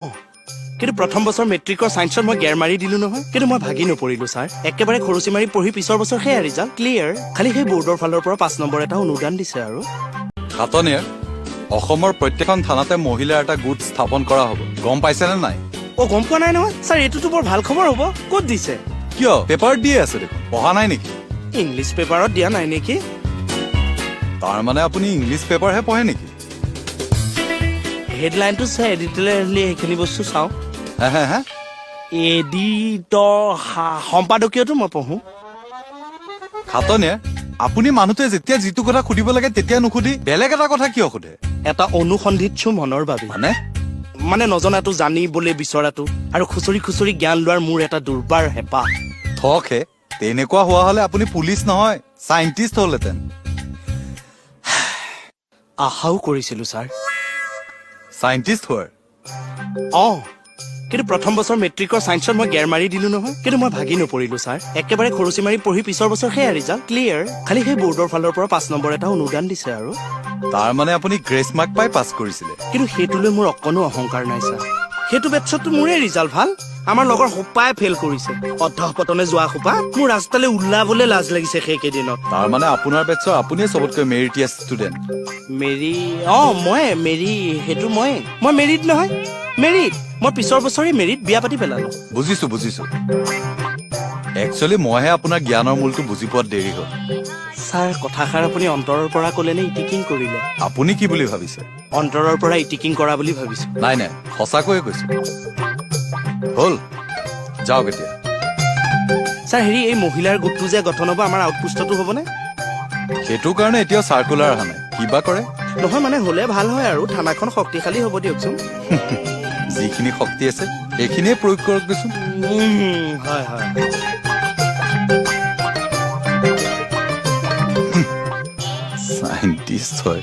কিন্তু প্ৰথম বছৰ মেট্ৰিকৰ সায়েন্সত মই গেৰ মাৰি দিলো নহয় কিন্তু মই ভাগি নপৰিলো ছাৰ একেবাৰে খৰচি মাৰি পঢ়ি পিছৰ বছৰ সেয়া ৰিজাল্ট ক্লিয়াৰ খালি সেই বোৰ্ডৰ ফালৰ পৰা 5 নম্বৰ এটা অনুদান দিছে আৰু খাতনিয়ে অসমৰ প্ৰত্যেকখন থানাতে মহিলাৰ এটা গোট স্থাপন কৰা হ'ব গম পাইছেনে নাই অ গম পোৱা নাই নহয় ছাৰ এইটোতো বৰ ভাল খবৰ হ'ব ক'ত দিছে কিয় পেপাৰ দিয়ে আছে দেখোন পঢ়া নাই নেকি ইংলিছ পেপাৰত দিয়া নাই নেকি তাৰ মানে আপুনি ইংলিছ পেপাৰহে পঢ়ে নেকি হেডলাইনটো চাই এডিটৰিয়েলি সেইখিনি বস্তু চাওঁ হে এডিটৰ সম্পাদকীয়টো মই পঢ়ো খাতনিয়ে আপুনি মানুহটোৱে যেতিয়া যিটো কথা সুধিব লাগে তেতিয়া নুসুধি বেলেগ এটা কথা কিয় সোধে এটা অনুসন্ধিৎসু মনৰ বাবে মানে নজনাটো জানিবলৈ বিচৰাটো আৰু খুচৰি খুচৰি জ্ঞান লোৱাৰ মোৰ এটা দুৰ্বাৰ হেঁপাহ থকহে তেনেকুৱা হোৱা হলে আপুনি পুলিচ নহয় চাইণ্টিষ্ট হলহেঁতেন আশাও কৰিছিলো ছাৰ চাইণ্টিষ্ট হোৱাৰ কিন্তু প্ৰথম বছৰ মেট্ৰিকৰ সায়েন্সত মই গেৰ মাৰি দিলো নহয় কিন্তু মই ভাগি নপৰিলো ছাৰ একেবাৰে খৰচি মাৰি পঢ়ি পিছৰ বছৰ সেয়া ৰিজাল্ট ক্লিয়াৰ খালি সেই বোৰ্ডৰ ফালৰ পৰা 5 নম্বৰ এটা অনুদান দিছে আৰু তাৰ মানে আপুনি গ্ৰেছ মাৰ্ক পাই পাছ কৰিছিলে কিন্তু সেইটোলৈ মোৰ অকণো অহংকাৰ নাই ছাৰ সেইটো বেটছততো মোৰে ৰিজাল্ট ভাল আমাৰ লগৰ সোপাই ফেইল কৰিছে অধঃপতনে যোৱা সোপা মোৰ ৰাস্তালৈ ওলাবলৈ লাজ লাগিছে সেইকেইদিনত তাৰ মানে আপোনাৰ বেটছৰ আপুনিয়ে চবতকৈ মেৰিটিয়াছ ষ্টুডেণ্ট মেৰি মেৰি সেইটো মই মেৰিট নহয় মেৰিট মই পিছৰ বছৰে মেৰিট বিয়া পাতি পেলালো বুজিছো একচুৱেলি মইহে আপোনাৰ জ্ঞানৰ মূলটো বুজি পোৱাত দেৰি হ'ল ছাৰ কথাষাৰ আপুনি অন্তৰৰ পৰা ক'লে নে ইটিকিং কৰিলে আপুনি কি বুলি ভাবিছে অন্তৰৰ পৰা ইটিকিং কৰা বুলি ভাবিছো নাই সঁচাকৈয়ে কৈছো হ'ল যাওক এতিয়া ছাৰ হেৰি এই মহিলাৰ গোটটো যে গঠন হ'ব আমাৰ আউটপোষ্টতো হ'বনে সেইটো কাৰণে এতিয়াও চাৰ্কুলাৰ অহা নাই কিবা কৰে নহয় মানে হ'লে ভাল হয় আৰু থানাখন শক্তিশালী হ'ব দিয়কচোন যিখিনি শক্তি আছে সেইখিনিয়ে প্ৰয়োগ কৰক দেচোন হয় চাইণ্টিষ্ট হয়